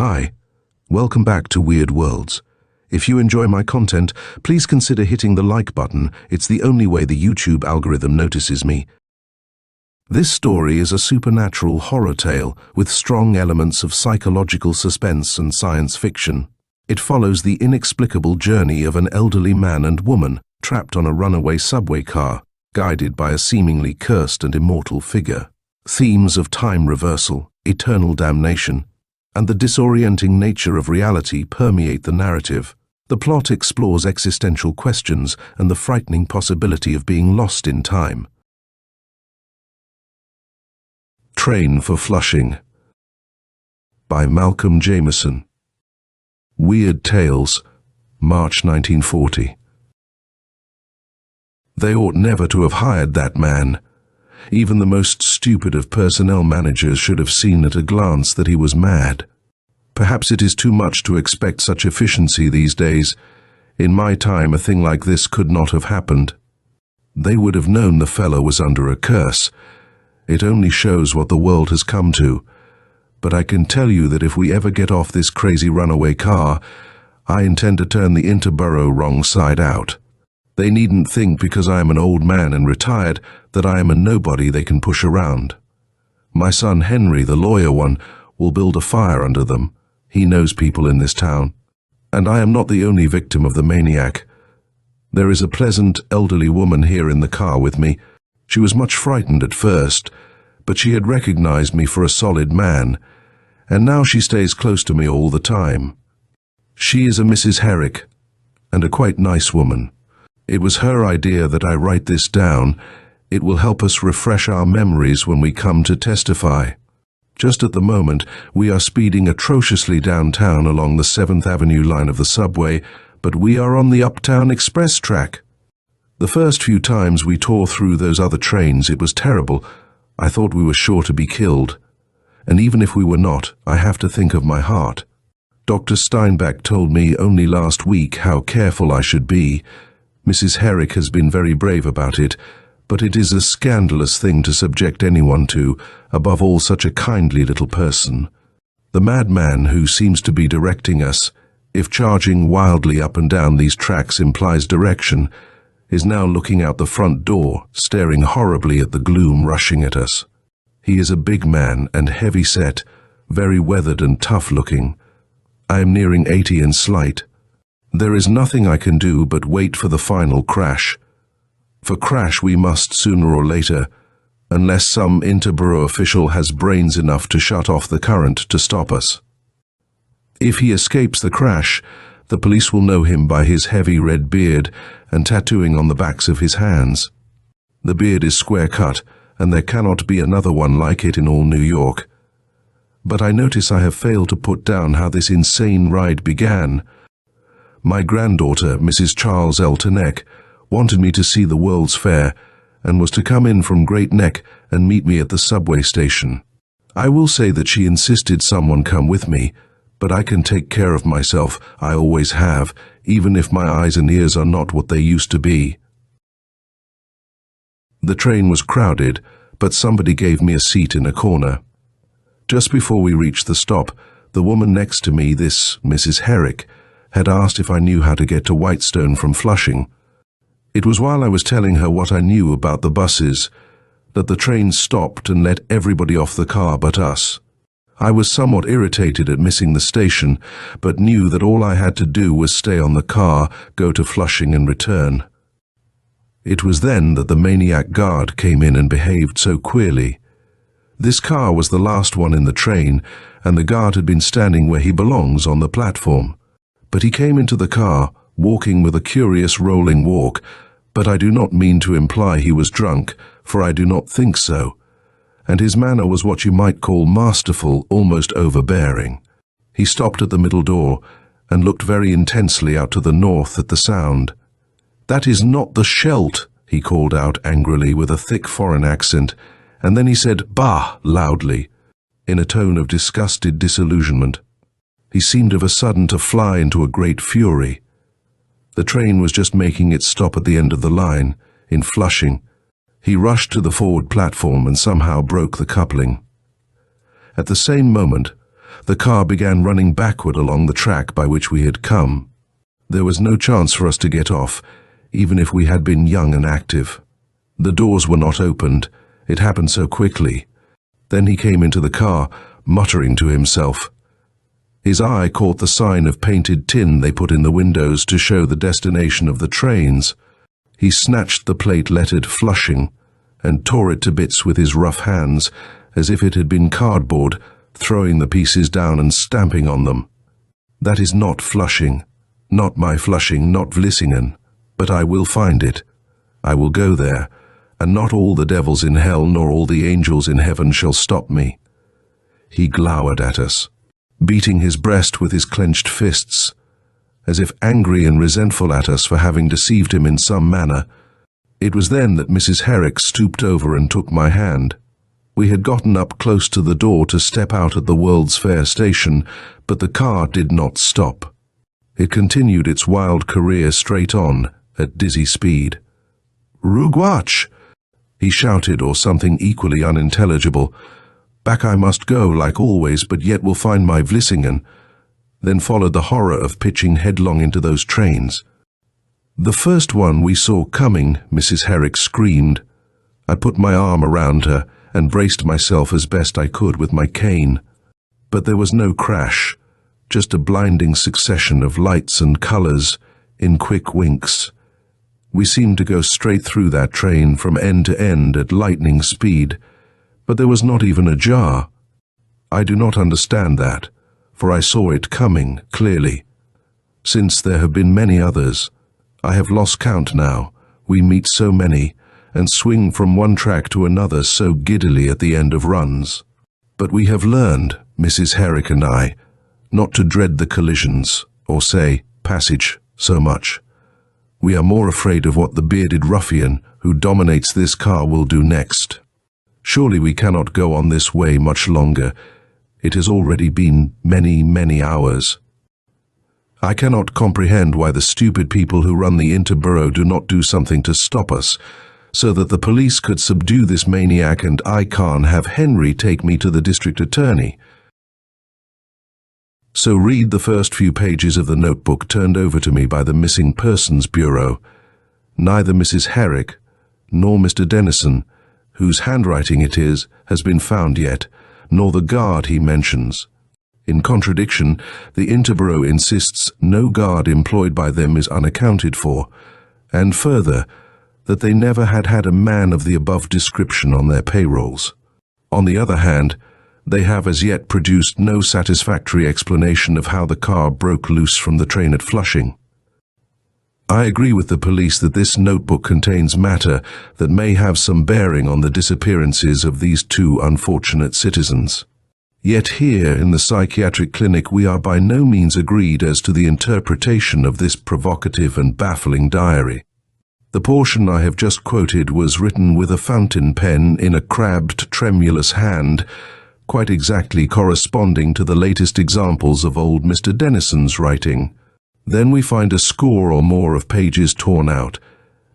Hi, welcome back to Weird Worlds. If you enjoy my content, please consider hitting the like button. It's the only way the YouTube algorithm notices me. This story is a supernatural horror tale with strong elements of psychological suspense and science fiction. It follows the inexplicable journey of an elderly man and woman trapped on a runaway subway car, guided by a seemingly cursed and immortal figure. Themes of time reversal, eternal damnation, and the disorienting nature of reality permeate the narrative. The plot explores existential questions and the frightening possibility of being lost in time. Train for Flushing by Malcolm Jameson. Weird Tales, March 1940. They ought never to have hired that man. Even the most stupid of personnel managers should have seen at a glance that he was mad. Perhaps it is too much to expect such efficiency these days. In my time, a thing like this could not have happened. They would have known the fellow was under a curse. It only shows what the world has come to. But I can tell you that if we ever get off this crazy runaway car, I intend to turn the interborough wrong side out. They needn't think because I am an old man and retired that I am a nobody they can push around. My son Henry, the lawyer one, will build a fire under them. He knows people in this town. And I am not the only victim of the maniac. There is a pleasant, elderly woman here in the car with me. She was much frightened at first, but she had recognized me for a solid man, and now she stays close to me all the time. She is a Mrs. Herrick, and a quite nice woman. It was her idea that I write this down. It will help us refresh our memories when we come to testify. Just at the moment, we are speeding atrociously downtown along the 7th Avenue line of the subway, but we are on the Uptown Express track. The first few times we tore through those other trains, it was terrible. I thought we were sure to be killed. And even if we were not, I have to think of my heart. Dr. Steinbach told me only last week how careful I should be. Mrs. Herrick has been very brave about it, but it is a scandalous thing to subject anyone to, above all such a kindly little person. The madman who seems to be directing us, if charging wildly up and down these tracks implies direction, is now looking out the front door, staring horribly at the gloom rushing at us. He is a big man and heavy-set, very weathered and tough-looking. I am nearing 80 and slight. There is nothing I can do but wait for the final crash. For crash we must sooner or later, unless some interborough official has brains enough to shut off the current to stop us. If he escapes the crash, the police will know him by his heavy red beard and tattooing on the backs of his hands. The beard is square-cut, and there cannot be another one like it in all New York. But I notice I have failed to put down how this insane ride began. My granddaughter, Mrs. Charles L. Tenek, wanted me to see the World's Fair and was to come in from Great Neck and meet me at the subway station. I will say that she insisted someone come with me, but I can take care of myself, I always have, even if my eyes and ears are not what they used to be. The train was crowded, but somebody gave me a seat in a corner. Just before we reached the stop, the woman next to me, this Mrs. Herrick, had asked if I knew how to get to Whitestone from Flushing. It was while I was telling her what I knew about the buses, that the train stopped and let everybody off the car but us. I was somewhat irritated at missing the station, but knew that all I had to do was stay on the car, go to Flushing and return. It was then that the maniac guard came in and behaved so queerly. This car was the last one in the train, and the guard had been standing where he belongs on the platform. But he came into the car, walking with a curious rolling walk, but I do not mean to imply he was drunk, for I do not think so. And his manner was what you might call masterful, almost overbearing. He stopped at the middle door and looked very intensely out to the north at the sound. "That is not the Scheldt," he called out angrily with a thick foreign accent, and then he said "Bah!" loudly, in a tone of disgusted disillusionment. He seemed of a sudden to fly into a great fury. The train was just making its stop at the end of the line, in Flushing. He rushed to the forward platform and somehow broke the coupling. At the same moment, the car began running backward along the track by which we had come. There was no chance for us to get off, even if we had been young and active. The doors were not opened. It happened so quickly. Then he came into the car, muttering to himself. His eye caught the sign of painted tin they put in the windows to show the destination of the trains. He snatched the plate lettered Flushing and tore it to bits with his rough hands, as if it had been cardboard, throwing the pieces down and stamping on them. That is not Flushing, not my Flushing, not Vlissingen, but I will find it. I will go there, and not all the devils in hell nor all the angels in heaven shall stop me. He glowered at us, beating his breast with his clenched fists, as if angry and resentful at us for having deceived him in some manner. It was then that Mrs. Herrick stooped over and took my hand. We had gotten up close to the door to step out at the World's Fair station, but the car did not stop. It continued its wild career straight on, at dizzy speed. "Rugwatch!" he shouted, or something equally unintelligible. "Back I must go, like always, but yet will find my Vlissingen." Then followed the horror of pitching headlong into those trains. "The first one we saw coming," Mrs. Herrick screamed. I put my arm around her and braced myself as best I could with my cane. But there was no crash, just a blinding succession of lights and colors in quick winks. We seemed to go straight through that train from end to end at lightning speed, but there was not even a jar. I do not understand that, for I saw it coming clearly. Since there have been many others, I have lost count now. We meet so many, and swing from one track to another so giddily at the end of runs. But we have learned, Mrs. Herrick and I, not to dread the collisions, or say, passage, so much. We are more afraid of what the bearded ruffian who dominates this car will do next. Surely we cannot go on this way much longer. It has already been many, many hours. I cannot comprehend why the stupid people who run the interborough do not do something to stop us, so that the police could subdue this maniac and I can't have Henry take me to the district attorney. So read the first few pages of the notebook turned over to me by the Missing Persons Bureau. Neither Mrs. Herrick nor Mr. Dennison, whose handwriting it is, has been found yet, nor the guard he mentions. In contradiction, the interborough insists no guard employed by them is unaccounted for, and further, that they never had a man of the above description on their payrolls. On the other hand, they have as yet produced no satisfactory explanation of how the car broke loose from the train at Flushing. I agree with the police that this notebook contains matter that may have some bearing on the disappearances of these two unfortunate citizens. Yet here in the psychiatric clinic we are by no means agreed as to the interpretation of this provocative and baffling diary. The portion I have just quoted was written with a fountain pen in a crabbed, tremulous hand, quite exactly corresponding to the latest examples of old Mr. Dennison's writing. Then we find a score or more of pages torn out,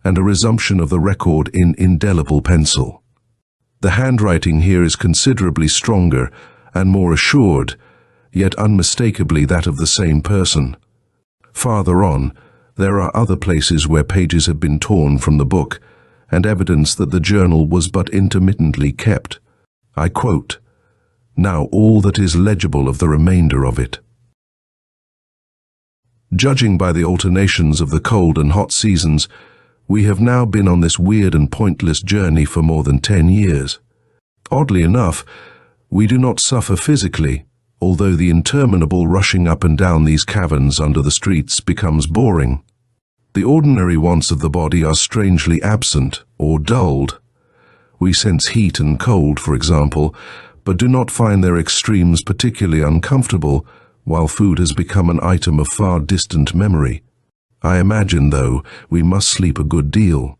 and a resumption of the record in indelible pencil. The handwriting here is considerably stronger and more assured, yet unmistakably that of the same person. Farther on, there are other places where pages have been torn from the book, and evidence that the journal was but intermittently kept. I quote, "Now all that is legible of the remainder of it. Judging by the alternations of the cold and hot seasons, we have now been on this weird and pointless journey for more than 10 years. Oddly enough, we do not suffer physically, although the interminable rushing up and down these caverns under the streets becomes boring. The ordinary wants of the body are strangely absent or dulled. We sense heat and cold, for example, but do not find their extremes particularly uncomfortable, while food has become an item of far distant memory. I imagine, though, we must sleep a good deal.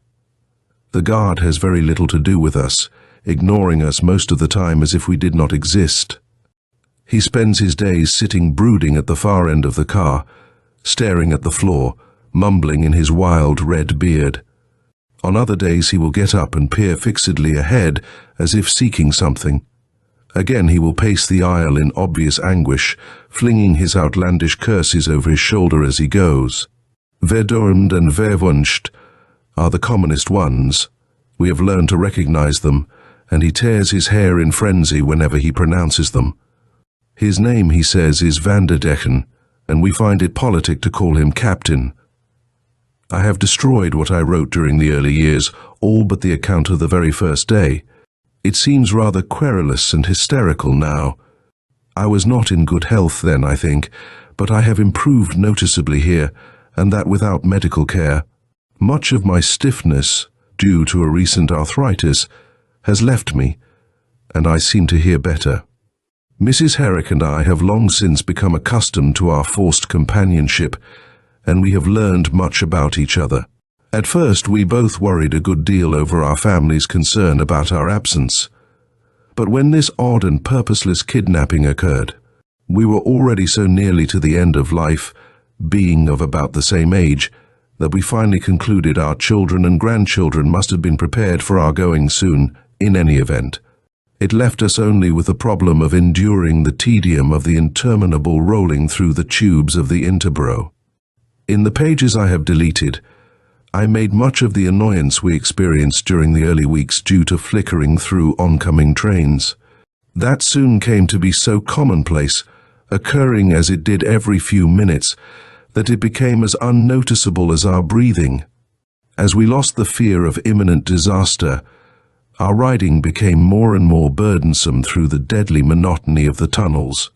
The guard has very little to do with us, ignoring us most of the time as if we did not exist. He spends his days sitting brooding at the far end of the car, staring at the floor, mumbling in his wild red beard. On other days he will get up and peer fixedly ahead as if seeking something. Again he will pace the aisle in obvious anguish, flinging his outlandish curses over his shoulder as he goes. Verdurmt and verwünscht are the commonest ones. We have learned to recognize them, and he tears his hair in frenzy whenever he pronounces them. His name, he says, is Van der Decken, and we find it politic to call him Captain. I have destroyed what I wrote during the early years, all but the account of the very first day. It seems rather querulous and hysterical now. I was not in good health then, I think, but I have improved noticeably here, and that without medical care. Much of my stiffness, due to a recent arthritis, has left me, and I seem to hear better. Mrs. Herrick and I have long since become accustomed to our forced companionship, and we have learned much about each other. At first, we both worried a good deal over our family's concern about our absence. But when this odd and purposeless kidnapping occurred, we were already so nearly to the end of life, being of about the same age, that we finally concluded our children and grandchildren must have been prepared for our going soon, in any event. It left us only with the problem of enduring the tedium of the interminable rolling through the tubes of the interborough. In the pages I have deleted, I made much of the annoyance we experienced during the early weeks due to flickering through oncoming trains. That soon came to be so commonplace, occurring as it did every few minutes, that it became as unnoticeable as our breathing. As we lost the fear of imminent disaster, our riding became more and more burdensome through the deadly monotony of the tunnels.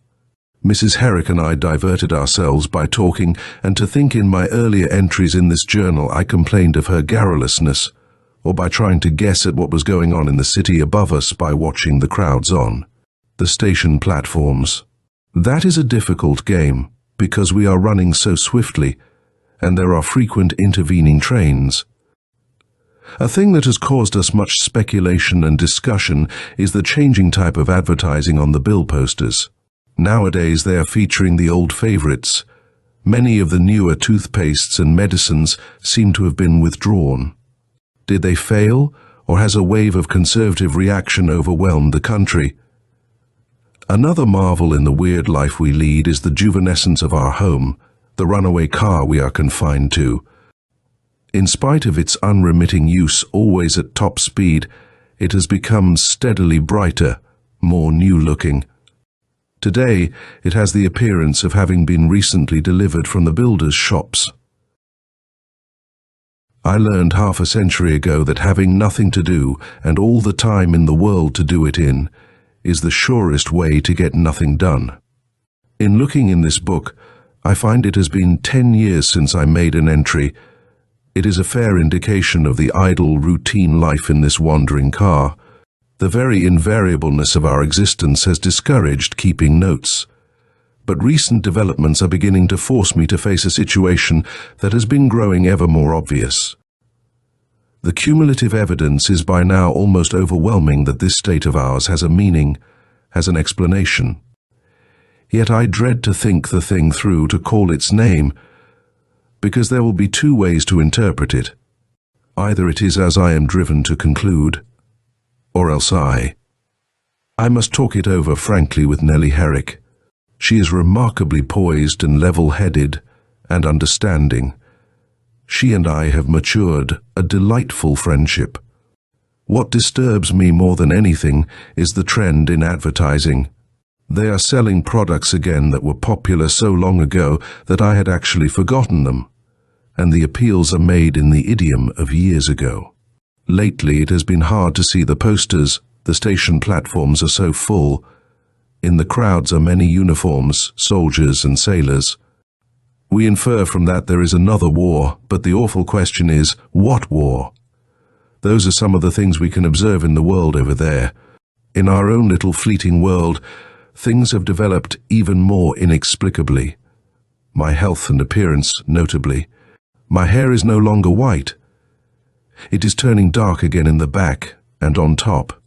Mrs. Herrick and I diverted ourselves by talking, and to think in my earlier entries in this journal I complained of her garrulousness, or by trying to guess at what was going on in the city above us by watching the crowds on the station platforms. That is a difficult game, because we are running so swiftly, and there are frequent intervening trains. A thing that has caused us much speculation and discussion is the changing type of advertising on the bill posters. Nowadays they are featuring the old favorites. Many of the newer toothpastes and medicines seem to have been withdrawn. Did they fail, or has a wave of conservative reaction overwhelmed the country? Another marvel in the weird life we lead is the juvenescence of our home, the runaway car we are confined to. In spite of its unremitting use always at top speed, it has become steadily brighter, more new-looking. Today, it has the appearance of having been recently delivered from the builders' shops. I learned half a century ago that having nothing to do, and all the time in the world to do it in, is the surest way to get nothing done. In looking in this book, I find it has been 10 years since I made an entry. It is a fair indication of the idle, routine life in this wandering car. The very invariableness of our existence has discouraged keeping notes. But recent developments are beginning to force me to face a situation that has been growing ever more obvious. The cumulative evidence is by now almost overwhelming that this state of ours has a meaning, has an explanation. Yet I dread to think the thing through, to call its name, because there will be two ways to interpret it. Either it is as I am driven to conclude, or else I must talk it over frankly with Nellie Herrick. She is remarkably poised and level-headed and understanding. She and I have matured a delightful friendship. What disturbs me more than anything is the trend in advertising. They are selling products again that were popular so long ago that I had actually forgotten them, and the appeals are made in the idiom of years ago. Lately it has been hard to see the posters. The station platforms are so full. In the crowds are many uniforms, soldiers and sailors. We infer from that there is another war, but the awful question is, what war? Those are some of the things we can observe in the world over there. In our own little fleeting world, things have developed even more inexplicably. My health and appearance, notably. My hair is no longer white. It is turning dark again in the back and on top.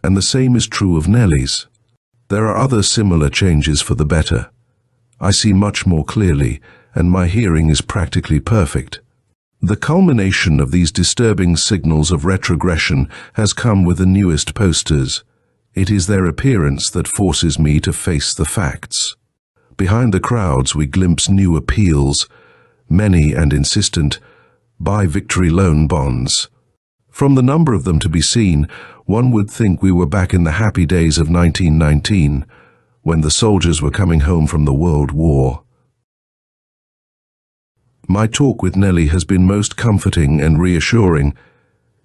And the same is true of Nellie's. There are other similar changes for the better. I see much more clearly, and my hearing is practically perfect. The culmination of these disturbing signals of retrogression has come with the newest posters. It is their appearance that forces me to face the facts. Behind the crowds we glimpse new appeals, many and insistent, buy victory loan bonds. From the number of them to be seen, one would think we were back in the happy days of 1919, when the soldiers were coming home from the World War. My talk with Nellie has been most comforting and reassuring.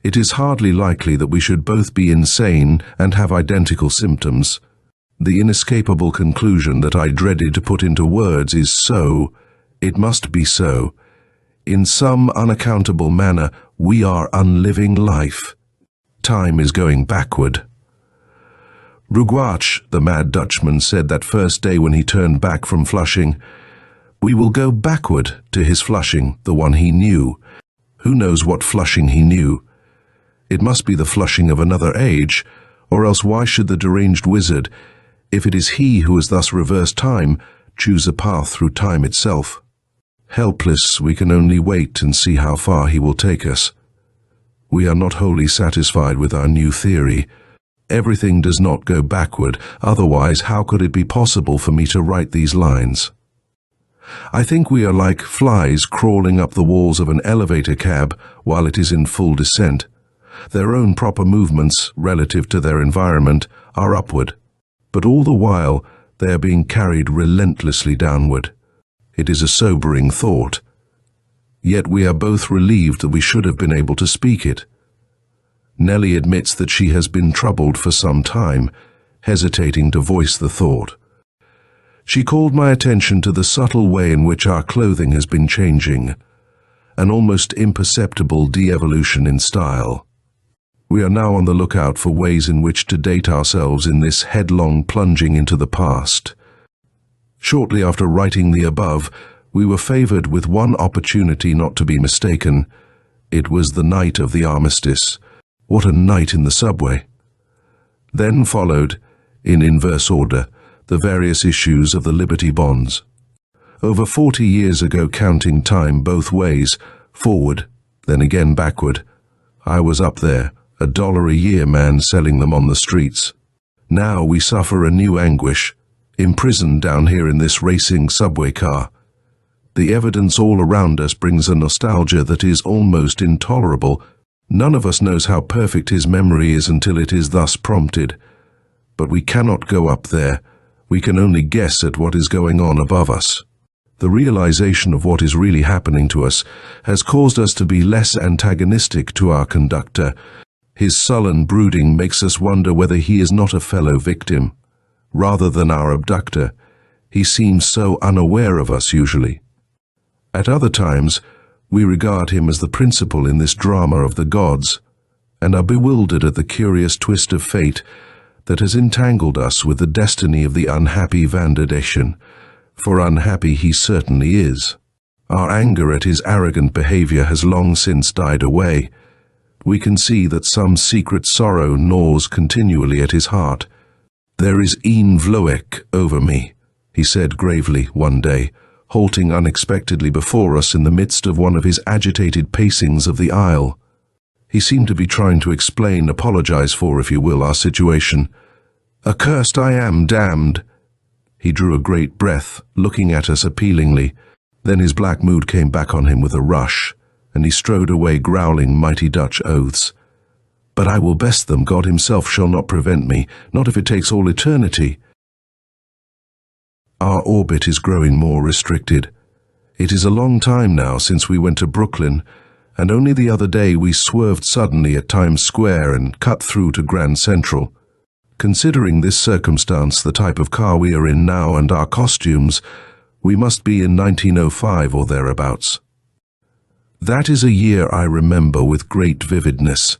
It is hardly likely that we should both be insane and have identical symptoms. The inescapable conclusion that I dreaded to put into words is so, it must be so. In some unaccountable manner, we are unliving life. Time is going backward. Rugwatch, the mad Dutchman, said that first day when he turned back from Flushing, "We will go backward to his Flushing, the one he knew." Who knows what Flushing he knew? It must be the Flushing of another age, or else why should the deranged wizard, if it is he who has thus reversed time, choose a path through time itself? Helpless, we can only wait and see how far he will take us. We are not wholly satisfied with our new theory. Everything does not go backward, otherwise how could it be possible for me to write these lines? I think we are like flies crawling up the walls of an elevator cab while it is in full descent. Their own proper movements, relative to their environment, are upward, but all the while they are being carried relentlessly downward. It is a sobering thought. Yet we are both relieved that we should have been able to speak it. Nellie admits that she has been troubled for some time, hesitating to voice the thought. She called my attention to the subtle way in which our clothing has been changing, an almost imperceptible de-evolution in style. We are now on the lookout for ways in which to date ourselves in this headlong plunging into the past. Shortly after writing the above, we were favored with one opportunity not to be mistaken. It was the night of the armistice. What a night in the subway! Then followed, in inverse order, the various issues of the Liberty bonds. Over 40 years ago, counting time both ways, forward, then again backward, I was up there, $1 a year man selling them on the streets. Now we suffer a new anguish, imprisoned down here in this racing subway car. The evidence all around us brings a nostalgia that is almost intolerable. None of us knows how perfect his memory is until it is thus prompted. But we cannot go up there. We can only guess at what is going on above us. The realization of what is really happening to us has caused us to be less antagonistic to our conductor. His sullen brooding makes us wonder whether he is not a fellow victim. Rather than our abductor, he seems so unaware of us usually. At other times, we regard him as the principal in this drama of the gods, and are bewildered at the curious twist of fate that has entangled us with the destiny of the unhappy Vanderdeshan, for unhappy he certainly is. Our anger at his arrogant behavior has long since died away. We can see that some secret sorrow gnaws continually at his heart. "There is een vloek over me," he said gravely one day, halting unexpectedly before us in the midst of one of his agitated pacings of the aisle. He seemed to be trying to explain, apologize for, if you will, our situation. "Accursed I am, damned." He drew a great breath, looking at us appealingly. Then his black mood came back on him with a rush, and he strode away growling mighty Dutch oaths. "But I will best them, God himself shall not prevent me, not if it takes all eternity." Our orbit is growing more restricted. It is a long time now since we went to Brooklyn, and only the other day we swerved suddenly at Times Square and cut through to Grand Central. Considering this circumstance, the type of car we are in now, and our costumes, we must be in 1905 or thereabouts. That is a year I remember with great vividness.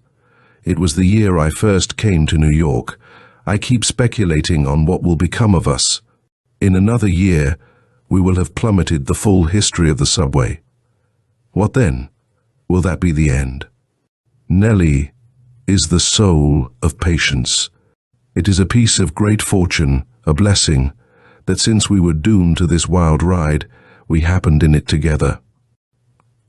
It was the year I first came to New York. I keep speculating on what will become of us. In another year, we will have plummeted the full history of the subway. What then? Will that be the end? Nellie is the soul of patience. It is a piece of great fortune, a blessing, that since we were doomed to this wild ride, we happened in it together.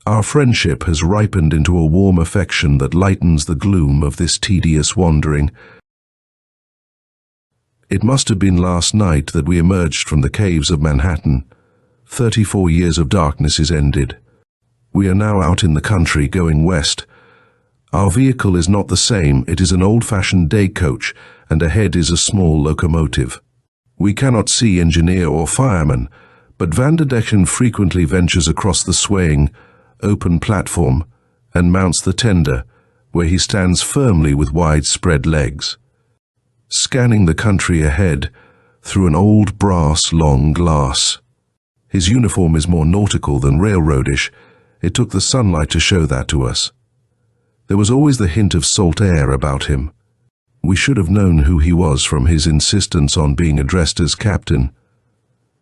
Our friendship has ripened into a warm affection that lightens the gloom of this tedious wandering. It must have been last night that we emerged from the caves of Manhattan. 34 years of darkness is ended. We are now out in the country going west. Our vehicle is not the same. It is an old-fashioned day coach, and ahead is a small locomotive. We cannot see engineer or fireman, but Van der Decken frequently ventures across the swaying, open platform and mounts the tender, where he stands firmly with wide-spread legs, scanning the country ahead through an old brass long glass. His uniform is more nautical than railroadish. It took the sunlight to show that to us. There was always the hint of salt air about him. We should have known who he was from his insistence on being addressed as Captain.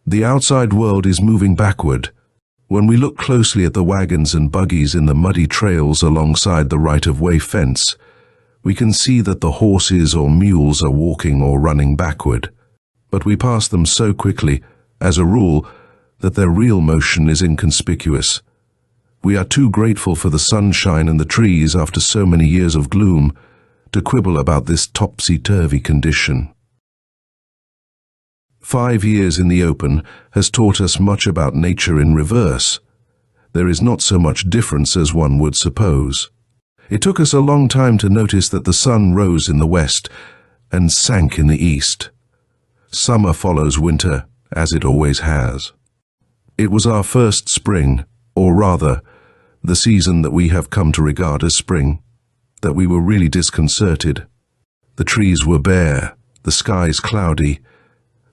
The outside world is moving backward. When we look closely at the wagons and buggies in the muddy trails alongside the right-of-way fence, we can see that the horses or mules are walking or running backward. But we pass them so quickly, as a rule, that their real motion is inconspicuous. We are too grateful for the sunshine and the trees after so many years of gloom to quibble about this topsy-turvy condition. 5 years in the open has taught us much about nature in reverse. There is not so much difference as one would suppose. It took us a long time to notice that the sun rose in the west and sank in the east. Summer follows winter, as it always has. It was our first spring, or rather, the season that we have come to regard as spring, that we were really disconcerted. The trees were bare, the skies cloudy,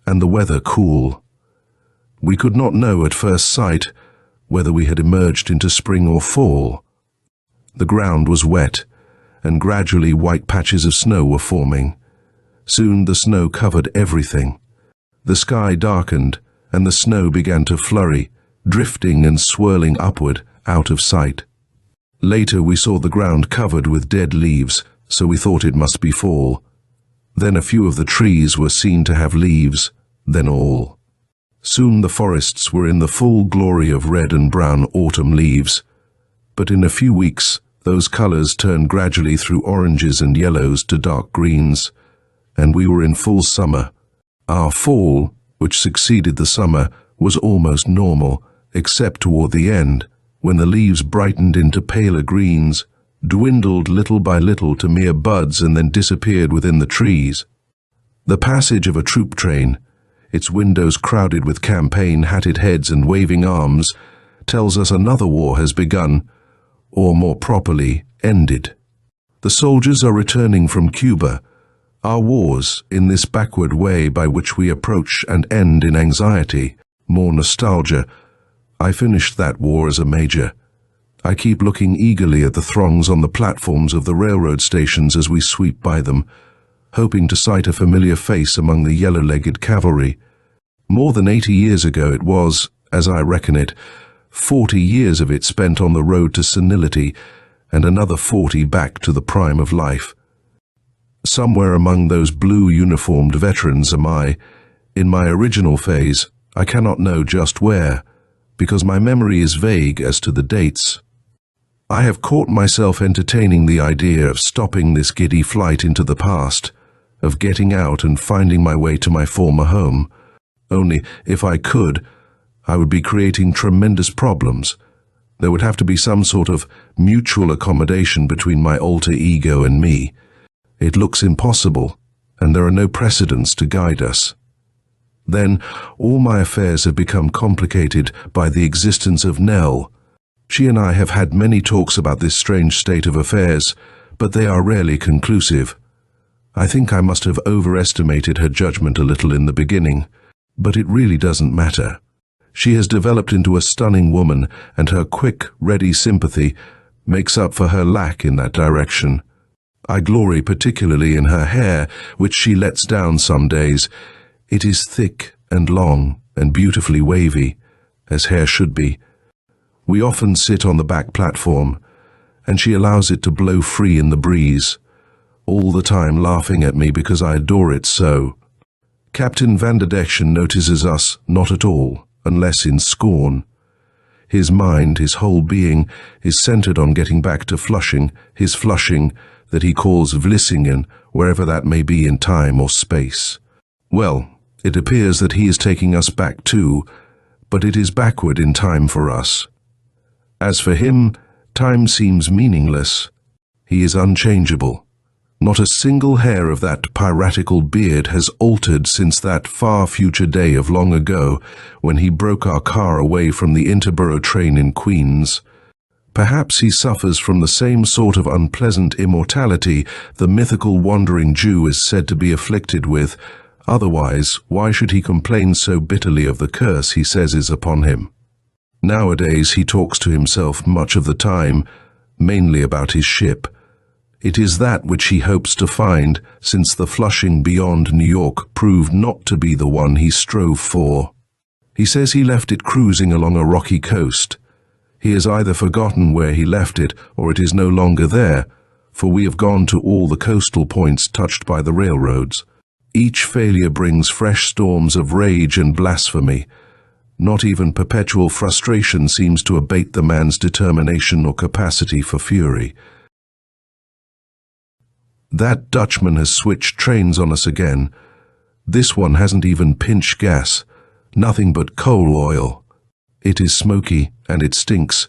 and the weather cool. We could not know at first sight whether we had emerged into spring or fall. The ground was wet, and gradually white patches of snow were forming. Soon the snow covered everything. The sky darkened, and the snow began to flurry, drifting and swirling upward, out of sight. Later we saw the ground covered with dead leaves, so we thought it must be fall. Then a few of the trees were seen to have leaves, then all. Soon the forests were in the full glory of red and brown autumn leaves. But in a few weeks, those colors turned gradually through oranges and yellows to dark greens, and we were in full summer. Our fall, which succeeded the summer, was almost normal, except toward the end, when the leaves brightened into paler greens, dwindled little by little to mere buds and then disappeared within the trees. The passage of a troop train, its windows crowded with campaign-hatted heads and waving arms, tells us another war has begun, or more properly, ended. The soldiers are returning from Cuba. Our wars, in this backward way by which we approach and end in anxiety, more nostalgia. I finished that war as a major. I keep looking eagerly at the throngs on the platforms of the railroad stations as we sweep by them, hoping to sight a familiar face among the yellow-legged cavalry. More than 80 years ago it was, as I reckon it, 40 years of it spent on the road to senility, and another 40 back to the prime of life. Somewhere among those blue-uniformed veterans am I, in my original phase. I cannot know just where, because my memory is vague as to the dates. I have caught myself entertaining the idea of stopping this giddy flight into the past, of getting out and finding my way to my former home. Only, if I could, I would be creating tremendous problems. There would have to be some sort of mutual accommodation between my alter ego and me. It looks impossible, and there are no precedents to guide us. Then, all my affairs have become complicated by the existence of Nell. She and I have had many talks about this strange state of affairs, but they are rarely conclusive. I think I must have overestimated her judgment a little in the beginning, but it really doesn't matter. She has developed into a stunning woman, and her quick, ready sympathy makes up for her lack in that direction. I glory particularly in her hair, which she lets down some days. It is thick and long and beautifully wavy, as hair should be. We often sit on the back platform, and she allows it to blow free in the breeze, all the time laughing at me because I adore it so. Captain Van der Decken notices us not at all, unless in scorn. His mind, his whole being, is centered on getting back to Flushing, his Flushing that he calls Vlissingen, wherever that may be in time or space. Well, it appears that he is taking us back too, but it is backward in time for us. As for him, time seems meaningless. He is unchangeable. Not a single hair of that piratical beard has altered since that far future day of long ago when he broke our car away from the Interborough train in Queens. Perhaps he suffers from the same sort of unpleasant immortality the mythical wandering Jew is said to be afflicted with. Otherwise, why should he complain so bitterly of the curse he says is upon him? Nowadays he talks to himself much of the time, mainly about his ship. It is that which he hopes to find, since the Flushing beyond New York proved not to be the one he strove for. He says he left it cruising along a rocky coast. He has either forgotten where he left it, or it is no longer there, for we have gone to all the coastal points touched by the railroads. Each failure brings fresh storms of rage and blasphemy. Not even perpetual frustration seems to abate the man's determination or capacity for fury. That Dutchman has switched trains on us again. This one hasn't even pinched gas, nothing but coal oil. It is smoky, and it stinks.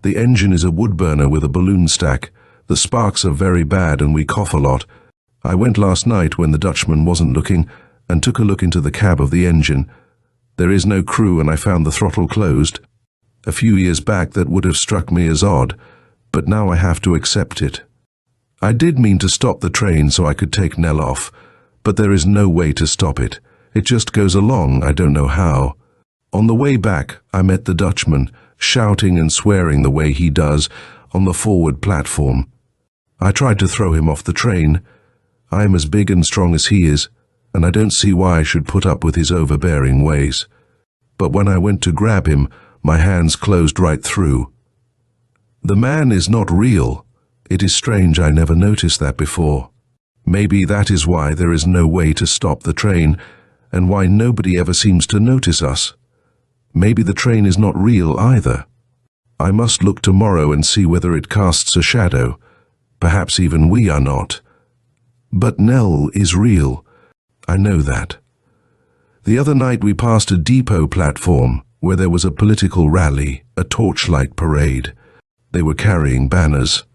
The engine is a wood burner with a balloon stack. The sparks are very bad and we cough a lot. I went last night when the Dutchman wasn't looking and took a look into the cab of the engine. There is no crew and I found the throttle closed. A few years back that would have struck me as odd, but now I have to accept it. I did mean to stop the train so I could take Nell off, but there is no way to stop it. It just goes along, I don't know how. On the way back, I met the Dutchman, shouting and swearing the way he does on the forward platform. I tried to throw him off the train. I am as big and strong as he is, and I don't see why I should put up with his overbearing ways. But when I went to grab him, my hands closed right through. The man is not real. It is strange I never noticed that before. Maybe that is why there is no way to stop the train, and why nobody ever seems to notice us. Maybe the train is not real either. I must look tomorrow and see whether it casts a shadow. Perhaps even we are not. But Nell is real. I know that. The other night we passed a depot platform where there was a political rally, a torchlight parade. They were carrying banners.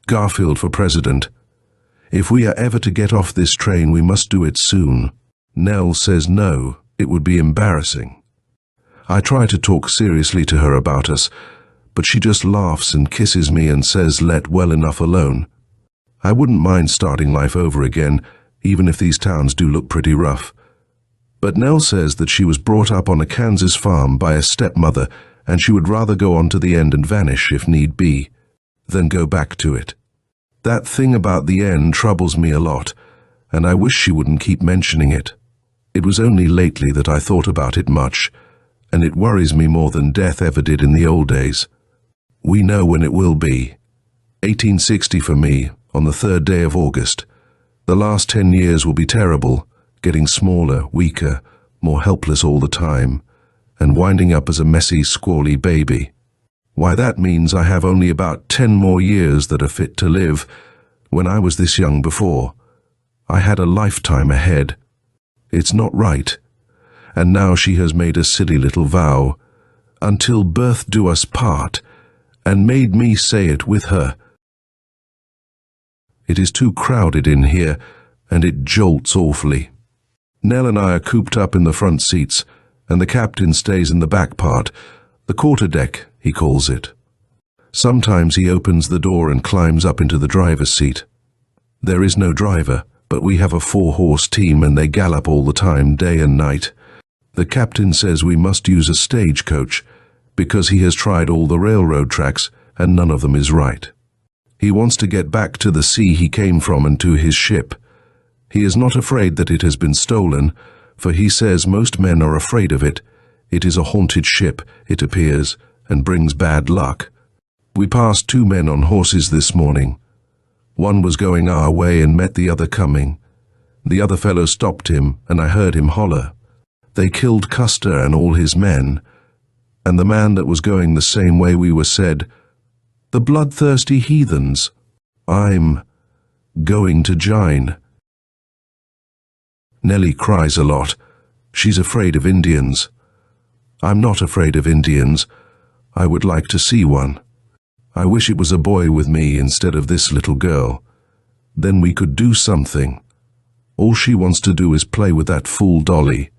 Garfield for president. If we are ever to get off this train, we must do it soon. Nell says no, it would be embarrassing. I try to talk seriously to her about us, but she just laughs and kisses me and says let well enough alone. I wouldn't mind starting life over again, even if these towns do look pretty rough. But Nell says that she was brought up on a Kansas farm by a stepmother, and she would rather go on to the end and vanish if need be, than go back to it. That thing about the end troubles me a lot, and I wish she wouldn't keep mentioning it. It was only lately that I thought about it much, and it worries me more than death ever did in the old days. We know when it will be. 1860 for me, on the 3rd day of August. The last 10 years will be terrible, getting smaller, weaker, more helpless all the time, and winding up as a messy, squally baby. Why, that means I have only about 10 more years that are fit to live. When I was this young before, I had a lifetime ahead. It's not right. And now she has made a silly little vow, until birth do us part, and made me say it with her. It is too crowded in here, and it jolts awfully. Nell and I are cooped up in the front seats, and the captain stays in the back part, the quarterdeck, he calls it. Sometimes he opens the door and climbs up into the driver's seat. There is no driver, but we have a 4-horse team and they gallop all the time, day and night. The captain says we must use a stagecoach, because he has tried all the railroad tracks and none of them is right. He wants to get back to the sea he came from and to his ship. He is not afraid that it has been stolen, for he says most men are afraid of it. It is a haunted ship, it appears, and brings bad luck. We passed 2 men on horses this morning. One was going our way and met the other coming. The other fellow stopped him, and I heard him holler. They killed Custer and all his men, and the man that was going the same way we were said, "The bloodthirsty heathens. I'm going to jine." Nellie cries a lot. She's afraid of Indians. I'm not afraid of Indians. I would like to see one. I wish it was a boy with me instead of this little girl. Then we could do something. All she wants to do is play with that fool dolly.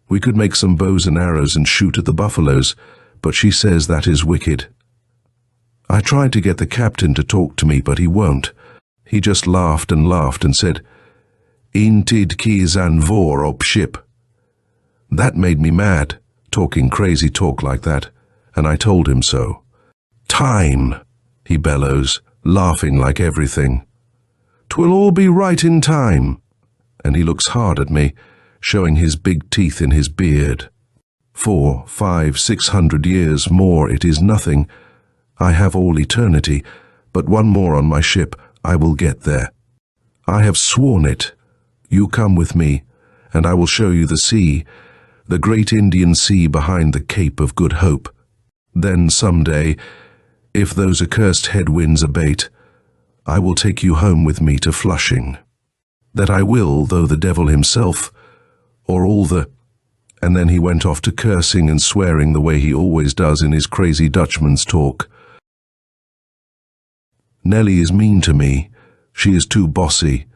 We could make some bows and arrows and shoot at the buffaloes, but she says that is wicked. I tried to get the captain to talk to me, but he won't. He just laughed and said, "Een tid kies aan voor op ship." That made me mad, talking crazy talk like that, and I told him so. "Time," he bellows, laughing like everything. "'Twill all be right in time." And he looks hard at me, showing his big teeth in his beard. 400, 500, 600 years more, it is nothing. I have all eternity, but one more on my ship, I will get there. I have sworn it. You come with me, and I will show you the sea, the great Indian Sea behind the Cape of Good Hope. Then someday, if those accursed headwinds abate, I will take you home with me to Flushing. That I will, though the devil himself, or all the... And then he went off to cursing and swearing the way he always does in his crazy Dutchman's talk. Nellie is mean to me. She is too bossy.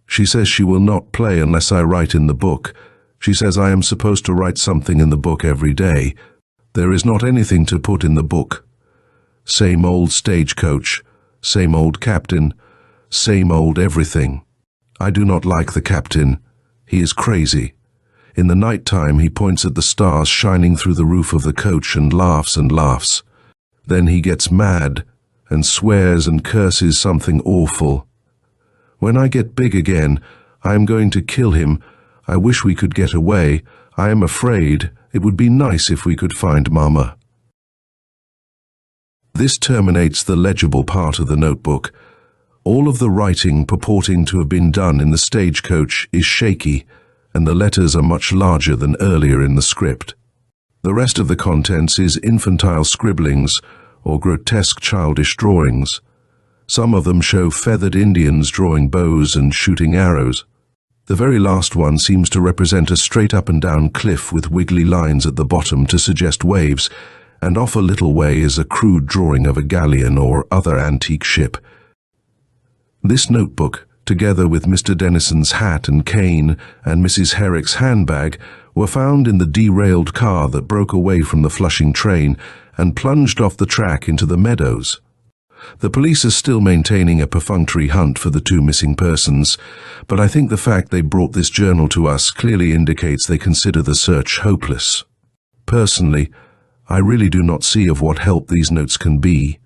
She says she will not play unless I write in the book. She says I am supposed to write something in the book every day. There is not anything to put in the book. Same old stagecoach, same old captain, same old everything. I do not like the captain. He is crazy. In the night time he points at the stars shining through the roof of the coach and laughs. Then he gets mad and swears and curses something awful. When I get big again, I am going to kill him. I wish we could get away. I am afraid. It would be nice if we could find Mama. This terminates the legible part of the notebook. All of the writing purporting to have been done in the stagecoach is shaky, and the letters are much larger than earlier in the script. The rest of the contents is infantile scribblings or grotesque childish drawings. Some of them show feathered Indians drawing bows and shooting arrows. The very last one seems to represent a straight up and down cliff with wiggly lines at the bottom to suggest waves, and off a little way is a crude drawing of a galleon or other antique ship. This notebook, together with Mr. Dennison's hat and cane and Mrs. Herrick's handbag, were found in the derailed car that broke away from the Flushing train and plunged off the track into the meadows. The police are still maintaining a perfunctory hunt for the two missing persons, but I think the fact they brought this journal to us clearly indicates they consider the search hopeless. Personally, I really do not see of what help these notes can be.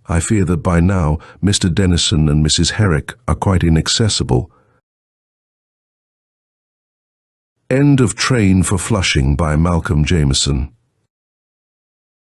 I fear that by now Mr. Dennison and Mrs. Herrick are quite inaccessible. End of Train for Flushing by Malcolm Jameson.